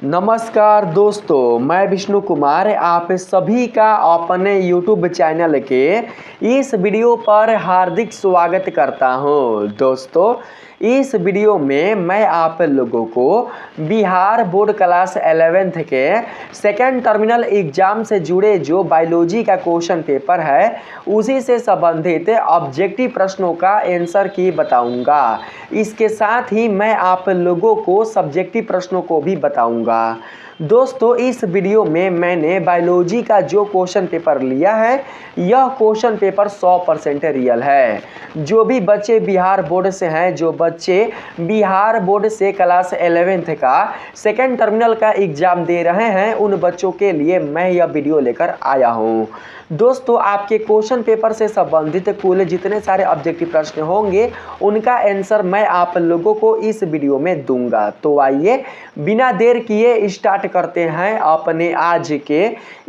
नमस्कार दोस्तों, मैं विष्णु कुमार आप सभी का अपने YouTube चैनल के इस वीडियो पर हार्दिक स्वागत करता हूं। दोस्तों, इस वीडियो में मैं आप लोगों को बिहार बोर्ड क्लास 11th के सेकेंड टर्मिनल एग्ज़ाम से जुड़े जो बायोलॉजी का क्वेश्चन पेपर है उसी से संबंधित ऑब्जेक्टिव प्रश्नों का आंसर की बताऊंगा। इसके साथ ही मैं आप लोगों को सब्जेक्टिव प्रश्नों को भी बताऊंगा। दोस्तों, इस वीडियो में मैंने बायोलॉजी का जो क्वेश्चन पेपर लिया है यह क्वेश्चन पेपर 100% रियल है। जो भी बच्चे बिहार बोर्ड से हैं, जो बच्चे बिहार बोर्ड से क्लास 11th का सेकेंड टर्मिनल का एग्ज़ाम दे रहे हैं, उन बच्चों के लिए मैं यह वीडियो लेकर आया हूँ। दोस्तों, आपके क्वेश्चन पेपर से संबंधित कुल जितने सारे ऑब्जेक्टिव प्रश्न होंगे उनका आंसर मैं आप लोगों को इस वीडियो में दूंगा। तो आइए बिना देर किए स्टार्ट करते हैं अपने आज के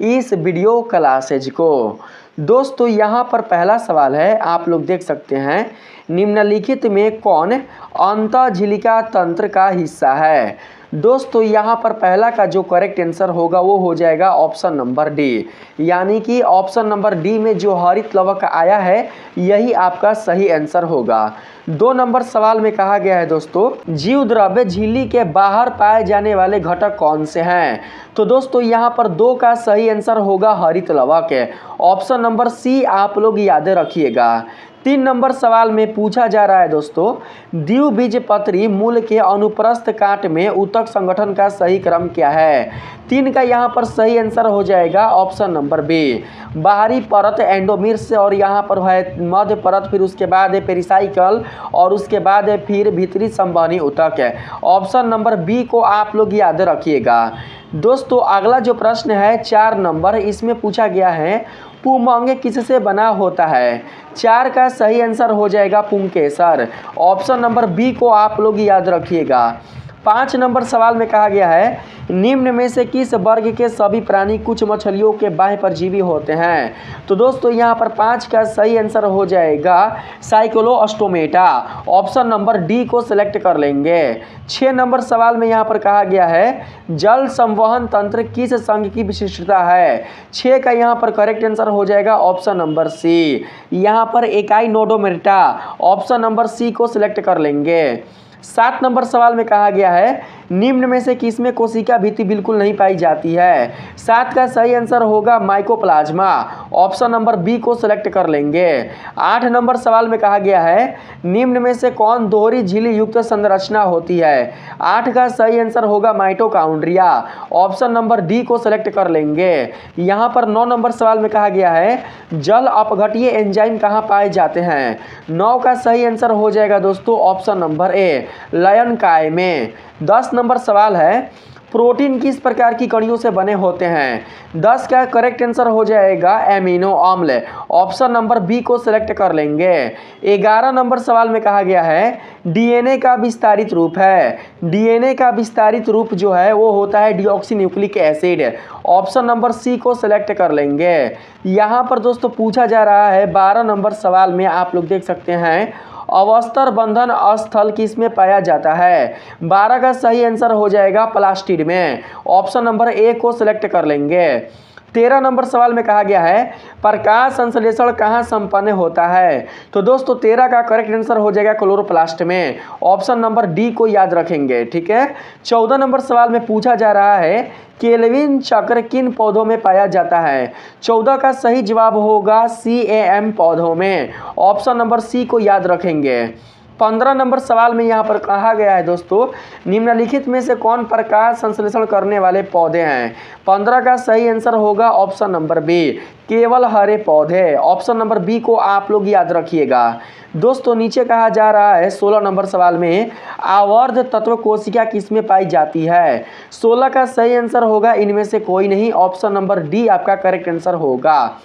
इस वीडियो क्लासेज को। दोस्तों, यहाँ पर पहला सवाल है, आप लोग देख सकते हैं, निम्नलिखित में कौन अंतःझिलिका तंत्र का हिस्सा है। दोस्तों, यहाँ पर पहला का जो करेक्ट आंसर होगा वो हो जाएगा ऑप्शन नंबर डी, यानी कि ऑप्शन नंबर डी में जो हरित लवक आया है यही आपका सही आंसर होगा। 2 नंबर सवाल में कहा गया है दोस्तों, जीव द्रव्य झिल्ली के बाहर पाए जाने वाले घटक कौन से हैं। तो दोस्तों, यहाँ पर 2 का सही आंसर होगा हरित लवक। ऑप्शन नंबर सी आप लोग याद रखिएगा। 3 नंबर सवाल में पूछा जा रहा है दोस्तों, द्विबीजपत्री मूल के अनुप्रस्थ काट में ऊतक संगठन का सही क्रम क्या है। 3 का यहाँ पर सही आंसर हो जाएगा ऑप्शन नंबर बी, बाहरी परत एंडोमीर्स और यहाँ पर है मध्य परत, फिर उसके बाद है पेरिसाइकल और उसके बाद है फिर भीतरी संवहनी ऊतक है। ऑप्शन नंबर बी को आप लोग याद रखिएगा। दोस्तों, अगला जो प्रश्न है 4 नंबर, इसमें पूछा गया है पुंमंग किससे बना होता है। 4 का सही आंसर हो जाएगा पुंकेसर। ऑप्शन नंबर बी को आप लोग याद रखिएगा। 5 नंबर सवाल में कहा गया है, निम्न में से किस वर्ग के सभी प्राणी कुछ मछलियों के बाह्य परजीवी होते हैं। तो दोस्तों, यहाँ पर 5 का सही आंसर हो जाएगा साइक्लोस्टोमेटा। ऑप्शन नंबर डी को सिलेक्ट कर लेंगे। 6 नंबर सवाल में यहाँ पर कहा गया है, जल संवहन तंत्र किस संघ की विशिष्टता है। 6 का यहाँ पर करेक्ट आंसर हो जाएगा ऑप्शन नंबर सी, यहाँ पर एकाइनोडर्मेटा। ऑप्शन नंबर सी को सिलेक्ट कर लेंगे। 7 नंबर सवाल में कहा गया है, निम्न में से किसमें कोशिका भित्ति बिल्कुल नहीं पाई जाती है। 7 का सही आंसर होगा माइकोप्लाज्मा। ऑप्शन नंबर बी को सिलेक्ट कर लेंगे। 8 नंबर सवाल में कहा गया है, निम्न में से कौन दोहरी झिल्ली युक्त संरचना होती है। 8 का सही आंसर होगा माइटोकॉन्ड्रिया। ऑप्शन नंबर डी को सिलेक्ट कर लेंगे। यहाँ पर 9 नंबर सवाल में कहा गया है, जल अपघटीय एंजाइम कहाँ पाए जाते हैं। 9 का सही आंसर हो जाएगा दोस्तों ऑप्शन नंबर ए, लयन काय में। 10 नंबर सवाल है, प्रोटीन किस प्रकार की कणियों से बने होते हैं। 10 का करेक्ट आंसर हो जाएगा एमिनो अम्ल। ऑप्शन नंबर बी को सिलेक्ट कर लेंगे। 11 नंबर सवाल में कहा गया है, डीएनए का विस्तारित रूप है। डीएनए का विस्तारित रूप जो है वो होता है deoxy nucleic acid. Option number C को सिलेक्ट कर लेंगे। यहाँ पर दोस्तों पूछा जा रहा है 12 नंबर सवाल में, आप लोग देख सकते हैं, अवस्तर बंधन स्थल किसमें पाया जाता है। 12 का सही आंसर हो जाएगा प्लास्टिड में। ऑप्शन नंबर ए को सिलेक्ट कर लेंगे। 13 नंबर सवाल में कहा गया है, प्रकाश संश्लेषण कहाँ संपन्न होता है। तो दोस्तों 13 का करेक्ट आंसर हो जाएगा क्लोरोप्लास्ट में। ऑप्शन नंबर डी को याद रखेंगे, ठीक है। 14 नंबर सवाल में पूछा जा रहा है, केल्विन चक्र किन पौधों में पाया जाता है। 14 का सही जवाब होगा CAM पौधों में। ऑप्शन नंबर सी को याद रखेंगे। 15 नंबर सवाल में यहाँ पर कहा गया है दोस्तों, निम्नलिखित में से कौन प्रकाश संश्लेषण करने वाले पौधे हैं। 15 का सही आंसर होगा ऑप्शन नंबर बी, केवल हरे पौधे। ऑप्शन नंबर बी को आप लोग याद रखिएगा। दोस्तों, नीचे कहा जा रहा है 16 नंबर सवाल में, आवर्ध तत्व कोशिका किसमें पाई जाती है। 16 का सही आंसर होगा इनमें से कोई नहीं। ऑप्शन नंबर डी आपका करेक्ट आंसर होगा।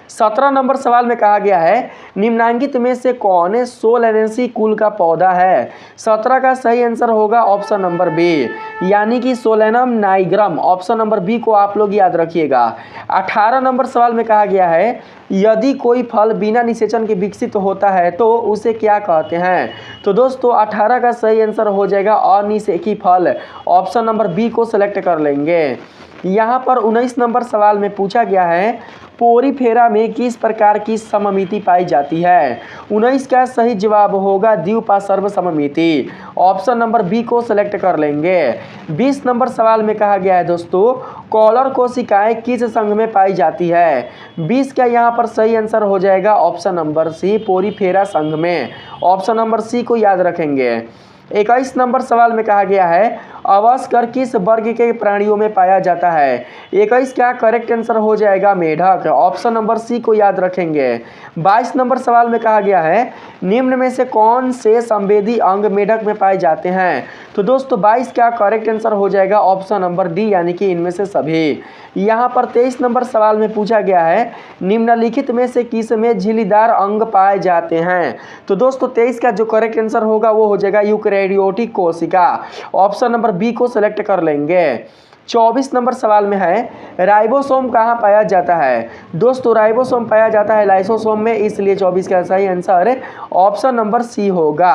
17 नंबर सवाल में कहा गया है निम्नांकित में से कौन सोलेनेसी कुल का पौधा है। 17 का सही आंसर होगा ऑप्शन नंबर बी, यानी कि solanum nigrum. Option number B को आप लोग याद रखिएगा। 18 नंबर सवाल में कहा गया है यदि कोई फल बिना निषेचन के विकसित होता है तो उसे क्या कहते हैं। तो दोस्तों 18 का सही आंसर हो जाएगा अनिषेकी फल। ऑप्शन नंबर बी को सिलेक्ट कर लेंगे। यहाँ पर 19 नंबर सवाल में पूछा गया है पोरीफेरा में किस प्रकार की सममिति पाई जाती है। 19 का सही जवाब होगा द्विपार्श्व सममिति। ऑप्शन नंबर बी को सिलेक्ट कर लेंगे। 20 नंबर सवाल में कहा गया है दोस्तों कॉलर कोशिकाएं किस संघ में पाई जाती है। 20 का यहाँ पर सही आंसर हो जाएगा ऑप्शन नंबर सी, पोरीफेरा संघ में। ऑप्शन नंबर सी को याद रखेंगे। 21 नंबर सवाल में कहा गया है अवस्कर किस वर्ग के प्राणियों में पाया जाता है। 21 का करेक्ट आंसर हो जाएगा मेढक। ऑप्शन नंबर सी को याद रखेंगे। 22 नंबर सवाल में कहा गया है निम्न में से कौन से संवेदी अंग मेढक में पाए जाते हैं। तो दोस्तों 22 का करेक्ट आंसर हो जाएगा ऑप्शन नंबर डी, यानी कि इनमें से सभी। यहाँ पर 23 नंबर सवाल में पूछा गया है निम्नलिखित में से किस में झिल्लीदार अंग पाए जाते हैं। तो दोस्तों 23 का जो करेक्ट आंसर होगा वो हो जाएगा यूकैरियोटिक कोशिका। ऑप्शन नंबर बी को सिलेक्ट कर लेंगे। 24 नंबर सवाल में है राइबोसोम कहाँ पाया जाता है। दोस्तों राइबोसोम पाया जाता है लाइसोसोम में, इसलिए 24 का सही आंसर ऑप्शन नंबर सी होगा।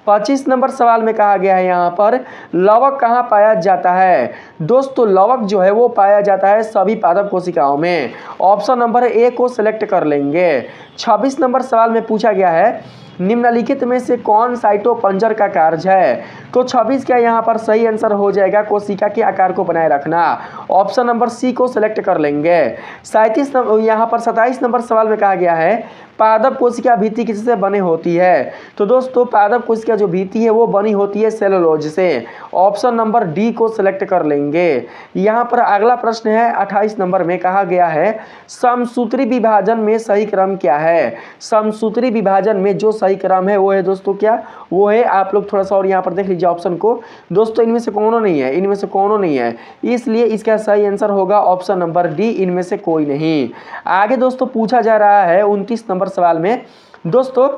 25 नंबर सवाल में कहा गया है यहाँ पर लवक कहाँ पाया जाता है। दोस्तों लवक जो है वो पाया जाता है सभी पादप कोशिकाओं में। ऑप्शन नंबर ए को सिलेक्ट कर लेंगे। 26 नंबर सवाल में पूछा गया है निम्नलिखित में से कौन साइटोपंजर का कार्य है। तो 26 का यहाँ पर सही आंसर हो जाएगा कोशिका के आकार को बनाए रखना। ऑप्शन नंबर सी को सिलेक्ट कर लेंगे। 27 नंबर सवाल में कहा गया है पादप कोशिका भित्ति किससे बने होती है। तो दोस्तों पादप कोशिका जो भित्ति है वो बनी होती है सेलुलोज से। ऑप्शन नंबर डी को सिलेक्ट कर लेंगे। यहाँ पर अगला प्रश्न है 28 नंबर में कहा गया है समसूत्री विभाजन में सही क्रम क्या है। समसूत्री विभाजन में जो सही क्रम है वो है दोस्तों क्या, वो है आप लोग थोड़ा सा और यहाँ पर देख लीजिए ऑप्शन को। दोस्तों इनमें से कौनों नहीं है, इनमें से कौनों नहीं है, इसलिए इसका सही आंसर होगा ऑप्शन नंबर डी, इनमें से कोई नहीं। आगे दोस्तों पूछा जा रहा है 29 नंबर सवाल में दोस्तों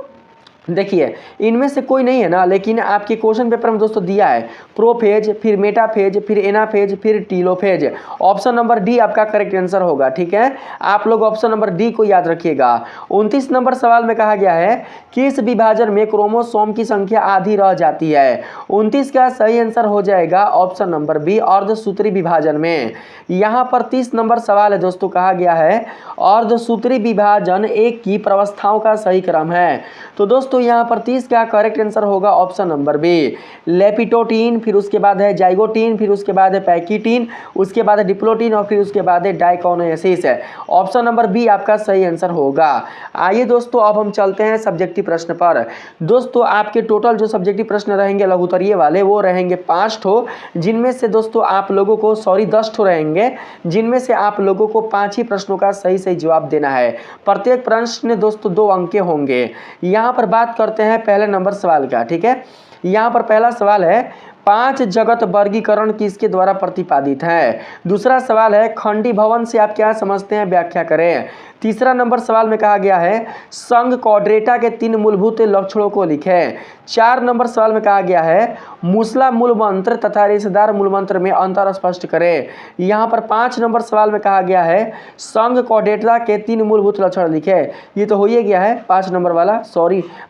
देखिए इनमें से कोई नहीं है ना, लेकिन आपके क्वेश्चन पेपर में दोस्तों दिया है प्रोफेज, फिर मेटाफेज, फिर एनाफेज, फिर टीलोफेज। ऑप्शन नंबर डी आपका करेक्ट आंसर होगा। ठीक है, आप लोग ऑप्शन नंबर डी को याद रखिएगा। 29 नंबर सवाल में कहा गया है किस विभाजन में क्रोमोसोम की संख्या आधी रह जाती है। 29 का सही आंसर हो जाएगा ऑप्शन नंबर बी, अर्धसूत्री विभाजन में। यहाँ पर 30 नंबर सवाल है दोस्तों, कहा गया है अर्धसूत्री विभाजन एक की प्रवस्थाओं का सही क्रम है। तो दोस्तों यहाँ पर 30 का करेक्ट आंसर होगा ऑप्शन नंबर बी, लेपिटोटीन, फिर उसके बाद है जाइगोटीन, फिर उसके बाद है पैकिटीन, उसके बाद है डिप्लोटीन और फिर उसके बाद है डाइकोनोसिस है। ऑप्शन नंबर बी आपका सही आंसर होगा। आइए दोस्तों अब हम चलते हैं सब्जेक्टिव प्रश्न पर। दोस्तों आपके टोटल जो सब्जेक्टिव प्रश्न रहेंगे लघुत्तरीय वाले वो रहेंगे 5 ठो, जिनमें से दोस्तों आप लोगों को 10 ठो रहेंगे, जिनमें से आप लोगों को 5 ही प्रश्नों का सही सही जवाब देना है। प्रत्येक प्रश्न दोस्तों 2 अंक के होंगे। यहाँ पर बात करते हैं पहले नंबर सवाल का। ठीक है, यहाँ पर पहला सवाल है 5 जगत वर्गीकरण किसके द्वारा प्रतिपादित है। दूसरा सवाल है खंडी भवन से आप क्या समझते हैं, व्याख्या करें। तीसरा नंबर सवाल में कहा गया है संघ क्वाड्रेटा के 3 मूलभूत लक्षणों को लिखें। 4 नंबर सवाल में कहा गया है मूसला मूल मंत्र तथा रेशेदार मूल मंत्र में अंतर स्पष्ट करें। यहाँ पर 5 नंबर सवाल में कहा गया है संघ क्वाड्रेटा के 3 मूलभूत लक्षण लिखें। ये तो हो ही गया है 5 नंबर वाला,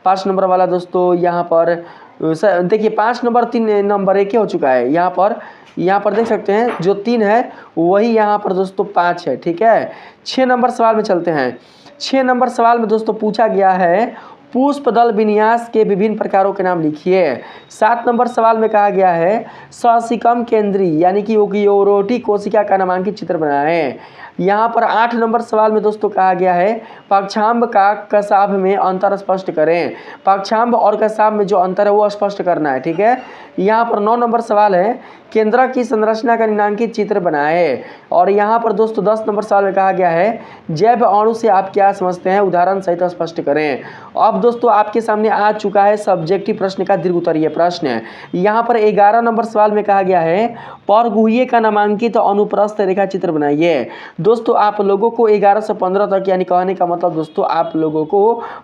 5 नंबर वाला दोस्तों। यहाँ पर देखिए 5 नंबर 3 नंबर 1 हो चुका है। यहाँ पर देख सकते हैं जो 3 है वही यहाँ पर दोस्तों 5 है। ठीक है, 6 नंबर सवाल में चलते हैं। 6 नंबर सवाल में दोस्तों पूछा गया है पुष्प दल विन्यास के विभिन्न प्रकारों के नाम लिखिए। 7 नंबर सवाल में कहा गया है ससिकम केंद्री यानी कि यूकैरियोटिक कोशिका का नामांकित चित्र बनाएं। यहाँ पर 8 नंबर सवाल में दोस्तों कहा गया है पक्षांब का कसाभ में अंतर स्पष्ट करें। पक्षांब और कसाभ में जो अंतर है वो स्पष्ट करना है। ठीक है, यहाँ पर 9 नंबर सवाल है केंद्रक की संरचना का निम्नांकित चित्र बनाएं। और यहाँ पर दोस्तों 10 नंबर सवाल में कहा गया है जैव अणु से आप क्या समझते हैं, उदाहरण सहित स्पष्ट करें। अब दोस्तों आपके सामने आ चुका है सब्जेक्टिव प्रश्न का दीर्घ उत्तरीय प्रश्न। यहाँ पर 11 नंबर सवाल में कहा गया है परगुहिये का नामांकित अनुप्रस्थ रेखा चित्र बनाइए। दोस्तों आप लोगों को 11 से 15 तक यानी कहने का मतलब दोस्तों आप लोगों को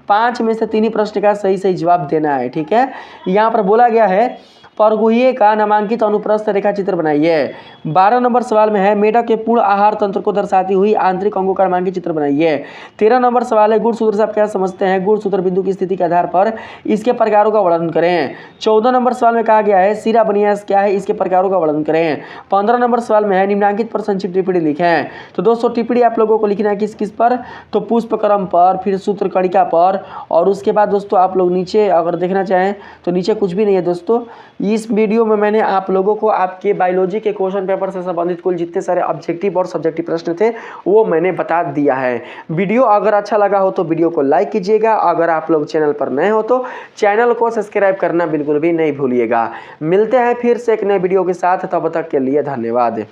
5 में से 3 ही प्रश्न का सही जवाब देना है। ठीक है, यहाँ पर बोला गया है परगुहिये का नामांकित अनुप्रस्थ रेखा चित्र बनाइए। 12 नंबर सवाल में है मेढक के पूर्ण आहार तंत्र को दर्शाती हुई आंतरिक अंगों का नामांकित चित्र बनाइए। 13 नंबर सवाल है गुणसूत्र से आप क्या समझते हैं, गुणसूत्र बिंदु की स्थिति के आधार पर इसके प्रकारों का वर्णन करें। 14 नंबर सवाल में कहा गया है सिरा विन्यास क्या है, इसके प्रकारों का वर्णन करें। 15 नंबर सवाल में है निम्नांकित पर संक्षिप्त टिप्पणी लिखें। तो दोस्तों टिप्पणी आप लोगों को लिखना है किस किस पर, तो पुष्पक्रम पर, फिर सूत्र कणिका पर, और उसके बाद दोस्तों आप लोग नीचे अगर देखना चाहें तो नीचे कुछ भी नहीं है दोस्तों। इस वीडियो में मैंने आप लोगों को आपके बायोलॉजी के क्वेश्चन पेपर से संबंधित कुल जितने सारे ऑब्जेक्टिव और सब्जेक्टिव प्रश्न थे वो मैंने बता दिया है। वीडियो अगर अच्छा लगा हो तो वीडियो को लाइक कीजिएगा, अगर आप लोग चैनल पर नए हो तो चैनल को सब्सक्राइब करना बिल्कुल भी नहीं भूलिएगा। मिलते हैं फिर से एक नए वीडियो के साथ, तब तक के लिए धन्यवाद।